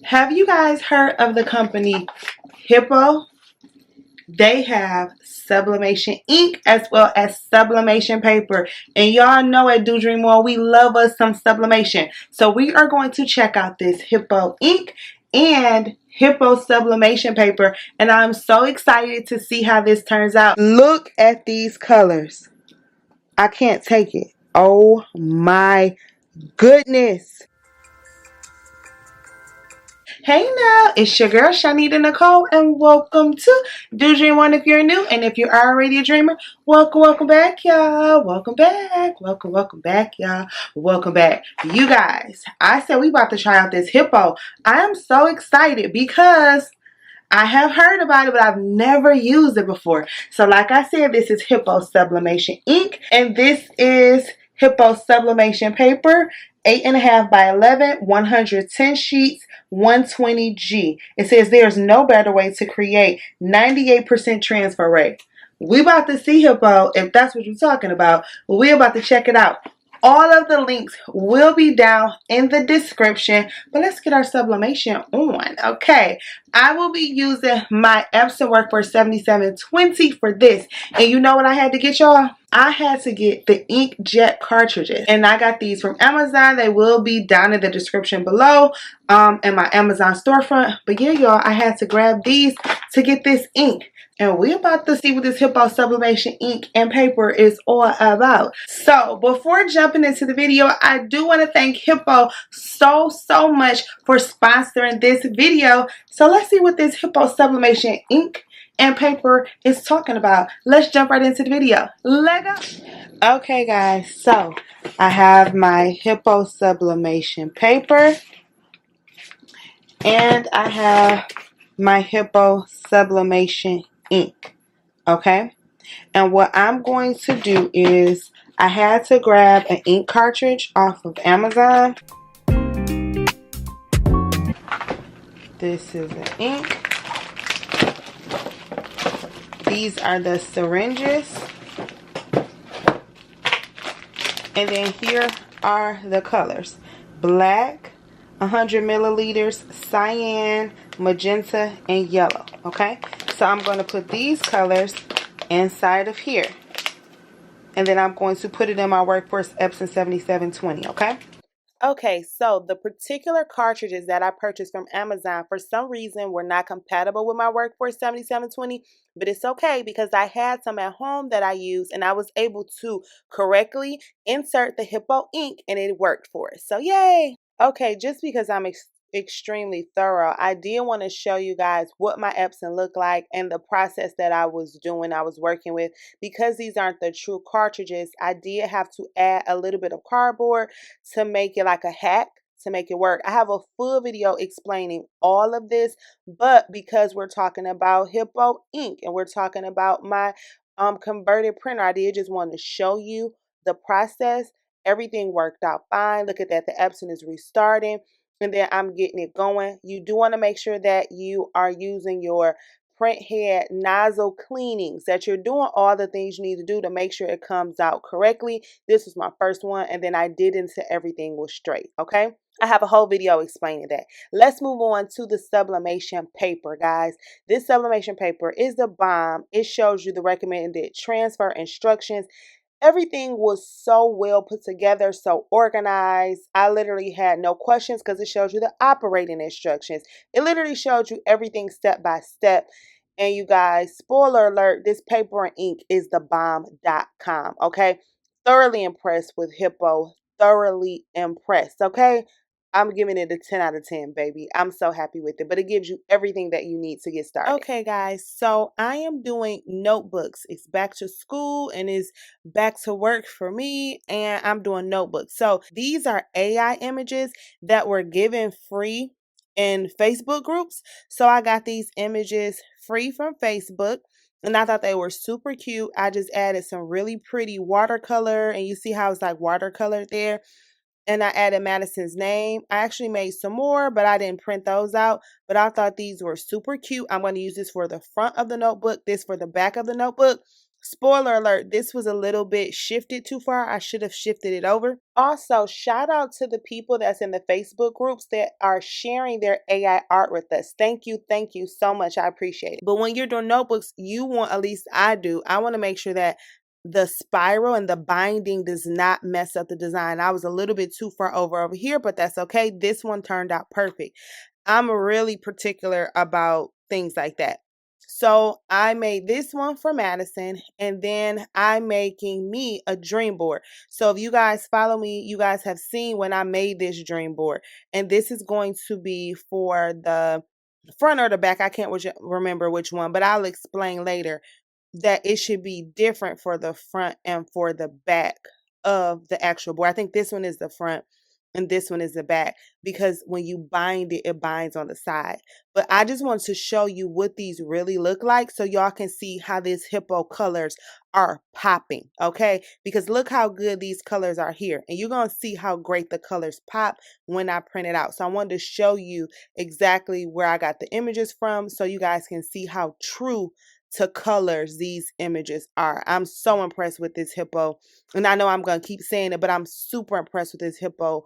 Have you guys heard of the company Hippo? They have sublimation ink as well as sublimation paper. And y'all know at Do Dream World, we love us some sublimation. So we are going to check out this Hippo ink and Hippo sublimation paper. And I'm so excited to see how this turns out. Look at these colors. I can't take it. Oh my goodness. Hey now, it's your girl ChonitaNicole and welcome to Do Dream One if you're new, and if you're already a dreamer, welcome back y'all. Welcome back. Welcome back y'all. Welcome back. You guys, I said we about to try out this Hippo. I am so excited because I have heard about it, but I've never used it before. So like I said, this is Hippo Sublimation ink, and this is Hippo Sublimation paper, 8.5 by 11, 110 sheets, 120G. It says there's no better way to create 98% transfer rate. We about to see, Hippo, if that's what you're talking about. We about to check it out. All of the links will be down in the description, but let's get our sublimation on. Okay, I will be using my Epson Workforce 7720 for this. And you know what I had to get, y'all? I had to get the inkjet cartridges. And I got these from Amazon. They will be down in the description below in my Amazon storefront. But yeah, y'all, I had to grab these to get this ink. And we're about to see what this Hippo Sublimation ink and paper is all about. So before jumping into the video, I do want to thank Hippo so much for sponsoring this video. So let's see what this Hippo Sublimation ink and paper is talking about. Let's jump right into the video. Let's go. Okay guys, so I have my Hippo Sublimation paper and I have my Hippo Sublimation ink. Okay, and what I'm going to do is I had to grab an ink cartridge off of Amazon. This is the ink. These are the syringes. And then here are the colors. Black, 100 milliliters, cyan, magenta, and yellow. Okay, so I'm going to put these colors inside of here. And then I'm going to put it in my Workforce Epson 7720. Okay. Okay, so the particular cartridges that I purchased from Amazon for some reason were not compatible with my Workforce 7720, but it's okay because I had some at home that I used and I was able to correctly insert the Hippo ink and it worked for us. So yay! Okay, just because I'm extremely thorough, I did want to show you guys what my Epson looked like and the process that I was working with. Because these aren't the true cartridges, I did have to add a little bit of cardboard to make it like a hack to make it work. I have a full video explaining all of this, but because we're talking about Hippo ink and we're talking about my converted printer, I did just want to show you the process. Everything worked out fine. Look at that, the Epson is restarting. And then I'm getting it going. You do want to make sure that you are using your print head nozzle cleanings, that you're doing all the things you need to do to make sure it comes out correctly. This was my first one, and then I did until everything was straight. Okay, I have a whole video explaining that. Let's move on to the sublimation paper, guys. This sublimation paper is the bomb. It shows you the recommended transfer instructions. Everything was so well put together, so organized. I literally had no questions because it shows you the operating instructions. It literally showed you everything step by step. And you guys, spoiler alert, this paper and ink is the bomb.com. Okay, thoroughly impressed with Hippo. Thoroughly impressed. Okay, I'm giving it a 10 out of 10, baby. I'm so happy with it. But it gives you everything that you need to get started. Okay, guys. So I am doing notebooks. It's back to school and it's back to work for me. And I'm doing notebooks. So these are AI images that were given free in Facebook groups. So I got these images free from Facebook. And I thought they were super cute. I just added some really pretty watercolor. And you see how it's like watercolor there. And I added Madison's name. I actually made some more, but I didn't print those out. But I thought these were super cute. I'm going to use this for the front of the notebook, this for the back of the notebook. Spoiler alert, this was a little bit shifted too far. I should have shifted it over. Also, shout out to the people that's in the Facebook groups that are sharing their AI art with us. Thank you so much. I appreciate it. But when you're doing notebooks, you want, at least I do, I want to make sure that the spiral and the binding does not mess up the design. I was a little bit too far over here, but that's okay. This one turned out perfect. I'm really particular about things like that. So I made this one for Madison, and then I'm making me a dream board. So if you guys follow me, you guys have seen when I made this dream board, and this is going to be for the front or the back. I can't remember which one, but I'll explain later that it should be different for the front and for the back of the actual board. I think this one is the front and this one is the back, because when you bind it, it binds on the side. But I just want to show you what these really look like so y'all can see how these hippo colors are popping, okay? Because look how good these colors are here. And you're going to see how great the colors pop when I print it out. So I wanted to show you exactly where I got the images from so you guys can see how true to colors these images are. I'm so impressed with this hippo, and I know I'm going to keep saying it, but I'm super impressed with this hippo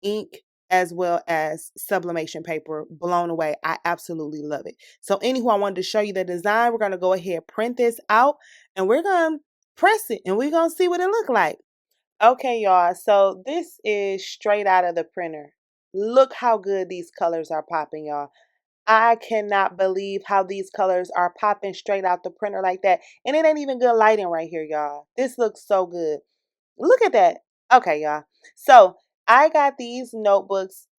ink as well as sublimation paper. Blown away. I absolutely love it. So anywho, I wanted to show you the design. We're going to go ahead, print this out, and we're going to press it, and we're going to see what it look like. Okay, y'all, so this is straight out of the printer. Look how good these colors are popping, y'all. I cannot believe how these colors are popping straight out the printer like that. And it ain't even good lighting right here, y'all. This looks so good. Look at that. Okay, y'all. So I got these notebooks,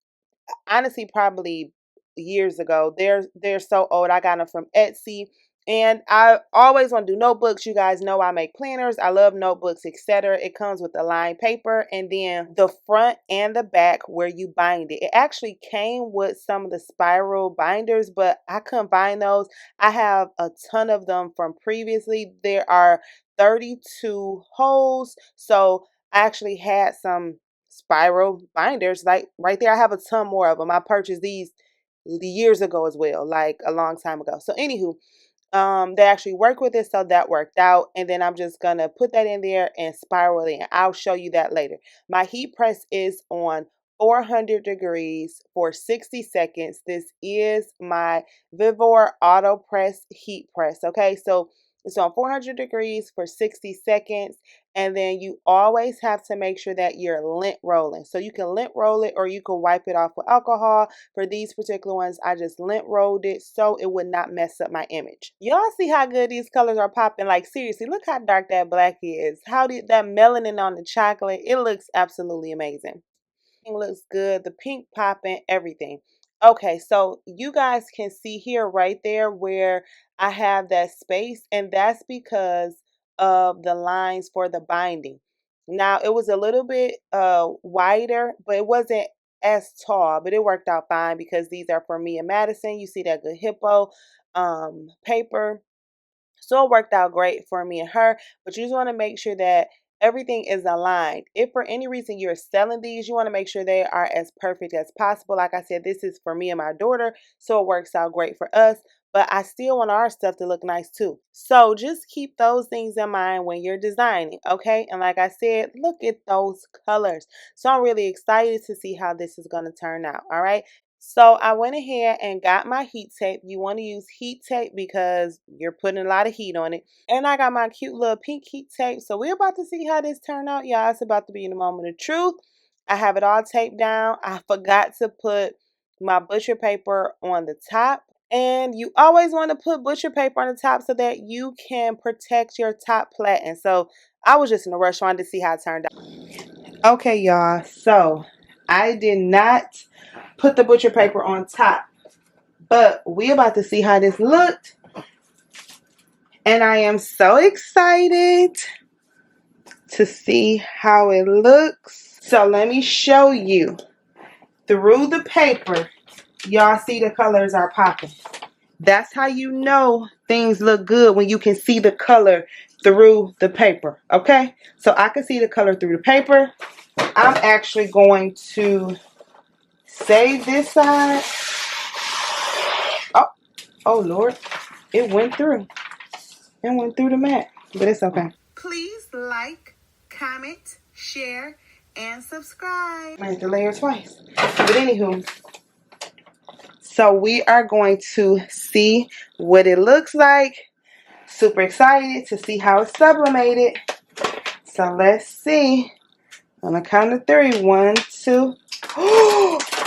honestly, probably years ago. They're so old. I got them from Etsy. And I always want to do notebooks. You guys know I make planners. I love notebooks, etc. It comes with the lined paper and then the front and the back where you bind it. It actually came with some of the spiral binders, but I couldn't find those. I have a ton of them from previously. There are 32 holes. So I actually had some spiral binders like right there. I have a ton more of them. I purchased these years ago as well, like a long time ago. So anywho, they actually work with it, so that worked out. And then I'm just gonna put that in there and spiral it, and I'll show you that later. My heat press is on 400 degrees for 60 seconds. This is my Vivor auto press heat press. Okay, so it's on 400 degrees for 60 seconds. And then you always have to make sure that you're lint rolling. So you can lint roll it or you can wipe it off with alcohol. For these particular ones, I just lint rolled it so it would not mess up my image. Y'all see how good these colors are popping? Like seriously, look how dark that black is. How did that melanin on the chocolate? It looks absolutely amazing. It looks good. The pink popping, everything. Okay, so you guys can see here right there where I have that space, and that's because of the lines for the binding. Now it was a little bit wider, but it wasn't as tall, but it worked out fine because these are for me and Madison. You see that good hippo paper. So it worked out great for me and her, but you just want to make sure that everything is aligned. If for any reason you're selling these, you want to make sure they are as perfect as possible. Like I said, this is for me and my daughter, so it works out great for us, but I still want our stuff to look nice too. So just keep those things in mind when you're designing, okay? And like I said, look at those colors. So I'm really excited to see how this is going to turn out, all right? So I went ahead and got my heat tape. You want to use heat tape because you're putting a lot of heat on it. And I got my cute little pink heat tape. So we're about to see how this turned out. Y'all, it's about to be in the moment of truth. I have it all taped down. I forgot to put my butcher paper on the top. And you always want to put butcher paper on the top so that you can protect your top platen. So I was just in a rush trying to see how it turned out. Okay, y'all. So I did not put the butcher paper on top, but we about to see how this looked, and I am so excited to see how it looks. So let me show you through the paper. Y'all see the colors are popping. That's how you know things look good, when you can see the color through the paper. Okay, so I can see the color through the paper. I'm actually going to save this side. Oh Lord, it went through. It went through the mat. but it's okay. Please like, comment, share, and subscribe. I have to layer twice. But anywho, so we are going to see what it looks like. Super excited to see how it's sublimated. So let's see. On the count of 3. 1, 2.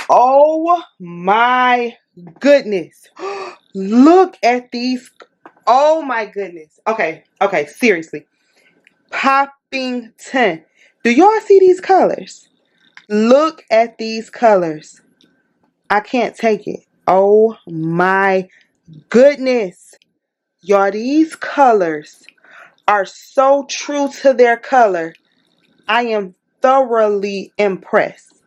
Oh my goodness. Look at these. Oh my goodness. Okay, seriously. Popping 10. Do y'all see these colors? Look at these colors. I can't take it. Oh my goodness. Y'all, these colors are so true to their color. I am thoroughly impressed.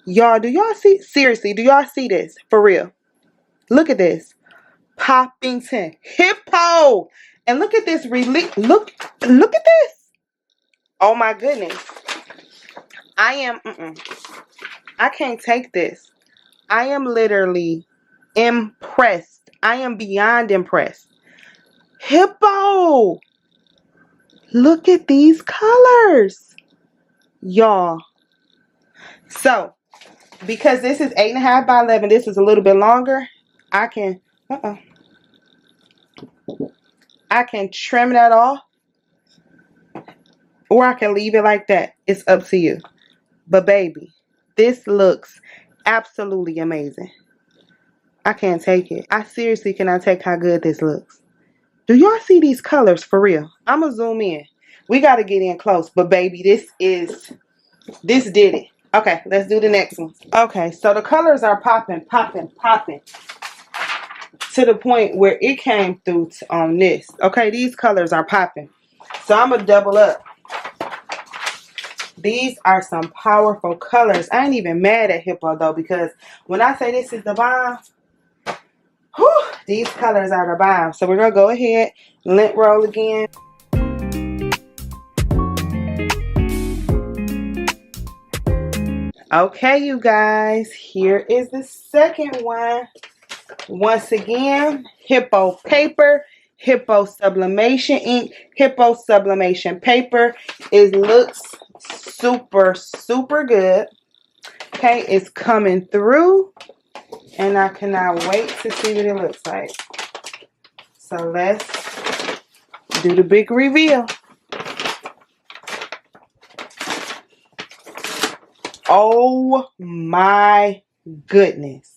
Y'all, do y'all see? Seriously, do y'all see this? For real. Look at this. Popping 10. Hippo. And look at this. Look at this. Oh my goodness. I can't take this. I am literally impressed. I am beyond impressed. Hippo. Look at these colors. Y'all. So, because this is 8.5 by 11, this is a little bit longer. I can trim that off, or I can leave it like that. It's up to you. But baby, this looks absolutely amazing. I can't take it. I seriously cannot take how good this looks. Do y'all see these colors for real? I'm gonna zoom in. We got to get in close. But baby, this did it. Okay, let's do the next one. Okay, so the colors are popping. To the point where it came through on this. Okay, these colors are popping. So I'm going to double up. These are some powerful colors. I ain't even mad at Hippo though, because when I say this is the bomb, whew, these colors are the bomb. So we're going to go ahead, lint roll again. Okay, you guys, here is the second one. Once again, Hippo paper, Hippo sublimation ink, Hippo sublimation paper. It looks super good. Okay, it's coming through, and I cannot wait to see what it looks like. So let's do the big reveal. Oh my goodness.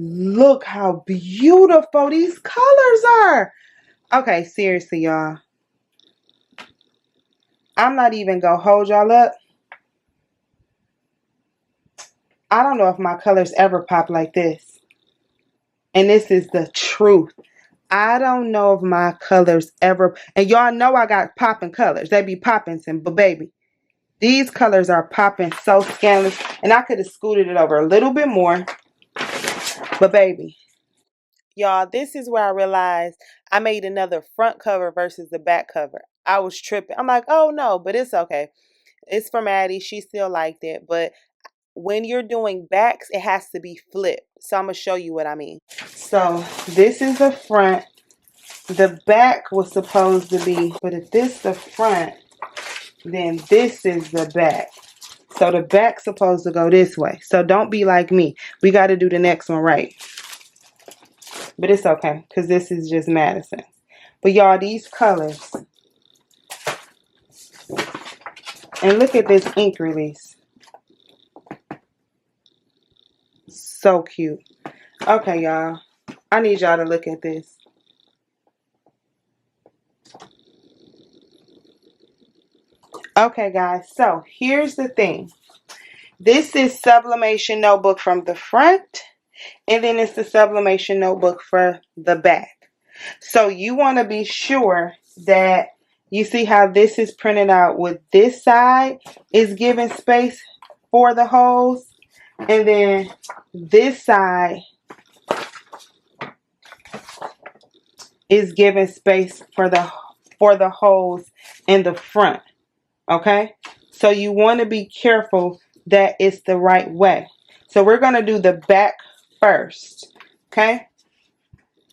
Look how beautiful these colors are. Okay, seriously, y'all. I'm not even going to hold y'all up. I don't know if my colors ever pop like this. And this is the truth. I don't know if my colors ever... And y'all know I got popping colors. They be popping, but baby, these colors are popping so scandalous. And I could have scooted it over a little bit more. But baby, y'all, this is where I realized I made another front cover versus the back cover. I was tripping. I'm like, oh no, but it's okay. It's for Maddie. She still liked it. But when you're doing backs, it has to be flipped. So I'm going to show you what I mean. So this is the front. The back was supposed to be, but if this is the front, then this is the back. So the back's supposed to go this way. So don't be like me. We got to do the next one right. But it's okay, because this is just Madison. But y'all, these colors. And look at this ink release. So cute. Okay, y'all. I need y'all to look at this. Okay, guys. So, here's the thing. This is sublimation notebook from the front. And then it's the sublimation notebook for the back. So, you want to be sure that you see how this is printed out with this side is giving space for the holes. And then this side is giving space for the holes in the front. Okay? So you want to be careful that it's the right way. So we're going to do the back first. Okay?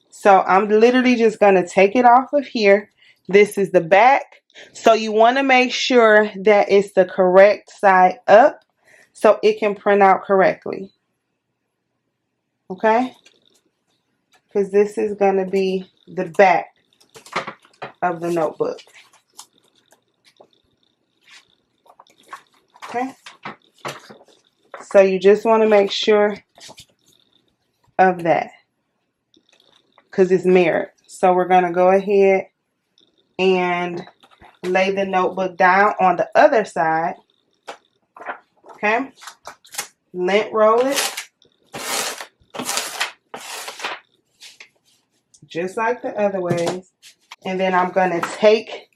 So I'm literally just going to take it off of here. This is the back. So you want to make sure that it's the correct side up so it can print out correctly. Okay? Because this is going to be the back of the notebook. Okay? So you just want to make sure of that because it's mirrored. So we're going to go ahead and lay the notebook down on the other side. Okay? Lint roll it. Just like the other ways. And then I'm going to take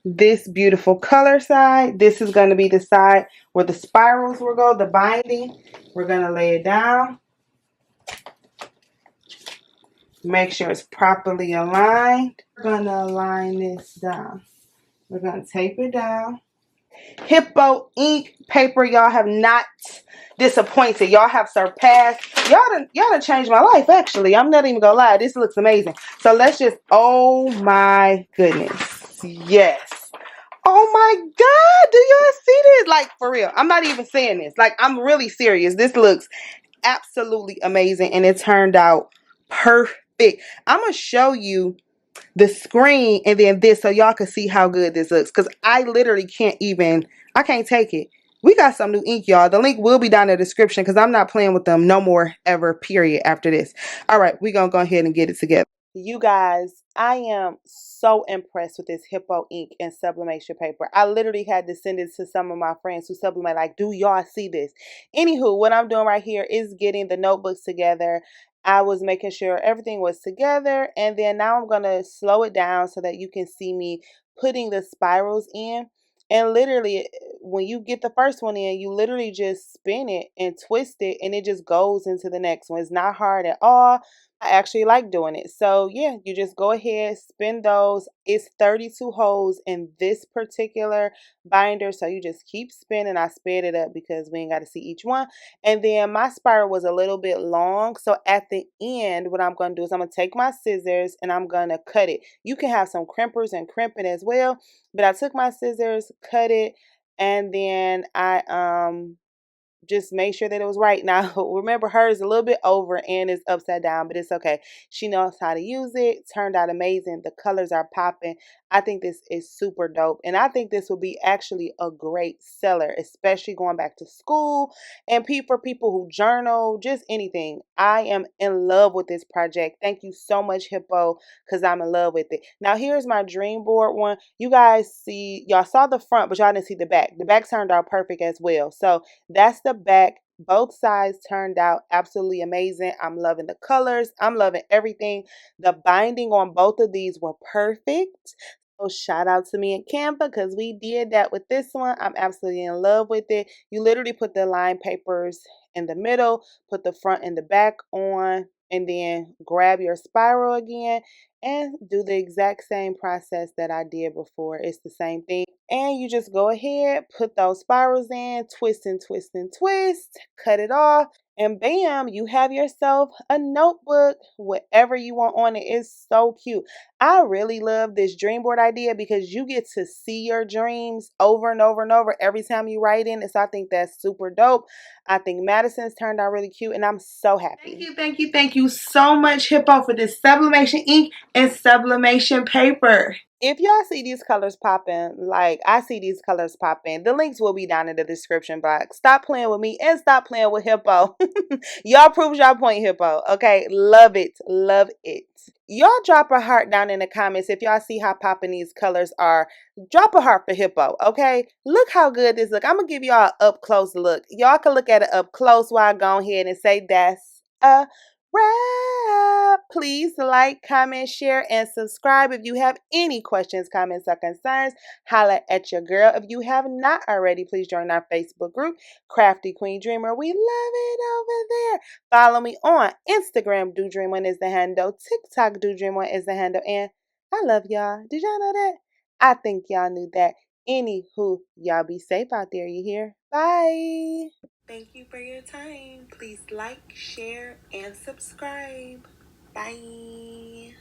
this beautiful color side. This is going to be the side where the spirals will go, the binding. We're going to lay it down. Make sure it's properly aligned. We're going to align this down. We're going to tape it down. Hippo ink paper, y'all have not disappointed. Y'all have surpassed. Y'all done changed my life, actually. I'm not even gonna lie. This looks amazing. So let's just, oh my goodness. Yes. Oh my God. Do y'all see this? Like, for real. I'm not even saying this. Like, I'm really serious. This looks absolutely amazing. And it turned out perfect. I'm gonna show you the screen and then this so y'all can see how good this looks, because I literally can't even, I can't take it. We got some new ink, y'all. The link will be down in the description because I'm not playing with them no more ever, period, after this. All right, we're gonna go ahead and get it together. You guys, I am so impressed with this Hippo ink and sublimation paper. I literally had to send it to some of my friends who sublimate, like, do y'all see this? Anywho, what I'm doing right here is getting the notebooks together. I was making sure everything was together, and then now I'm going to slow it down so that you can see me putting the spirals in. And literally, when you get the first one in, you literally just spin it and twist it, and it just goes into the next one. It's not hard at all. I actually like doing it. So yeah, you just go ahead, spin those. It's 32 holes in this particular binder. So you just keep spinning. I sped it up because we ain't got to see each one. And then my spiral was a little bit long. So at the end, what I'm going to do is I'm going to take my scissors and I'm going to cut it. You can have some crimpers and crimp it as well. But I took my scissors, cut it, and then I just make sure that it was right. Now, remember, hers is a little bit over and it's upside down, but it's okay. She knows how to use it. Turned out amazing. The colors are popping. I think this is super dope. And I think this will be actually a great seller, especially going back to school and for people who journal, just anything. I am in love with this project. Thank you so much, Hippo, because I'm in love with it. Now, here's my dream board one. You guys see, y'all saw the front, but y'all didn't see the back. The back turned out perfect as well. So that's the back. Both sides turned out absolutely amazing. I'm loving the colors. I'm loving everything. The binding on both of these were perfect. So shout out to me and Canva because we did that with this one. I'm absolutely in love with it. You literally put the line papers in the middle, put the front and the back on, and then grab your spiral again and do the exact same process that I did before. It's the same thing. And you just go ahead, put those spirals in, twist and twist and twist, cut it off, and bam, you have yourself a notebook, whatever you want on it. It's so cute. I really love this dream board idea because you get to see your dreams over and over and over every time you write in it. So I think that's super dope. I think Madison's turned out really cute and I'm so happy. Thank you so much, Hippo, for this sublimation ink and sublimation paper. If y'all see these colors popping, like I see these colors popping, the links will be down in the description box. Stop playing with me and stop playing with Hippo. Y'all prove y'all point, Hippo. Okay, love it. Love it. Y'all drop a heart down in the comments if y'all see how popping these colors are. Drop a heart for Hippo, okay? Look how good this look. I'm going to give y'all an up close look. Y'all can look at it up close while I go ahead and say that's a wrap. Please like, comment, share, and subscribe. If you have any questions, comments, or concerns, holla at your girl. If you have not already, please join our Facebook group, Crafty Queen Dreamer. We love it over there. Follow me on Instagram, Do Dream One is the handle. TikTok, Do Dream One is the handle. And I love y'all. Did y'all know that? I think y'all knew that. Anywho, y'all be safe out there, you hear? Bye. Thank you for your time. Please like, share, and subscribe. Bye.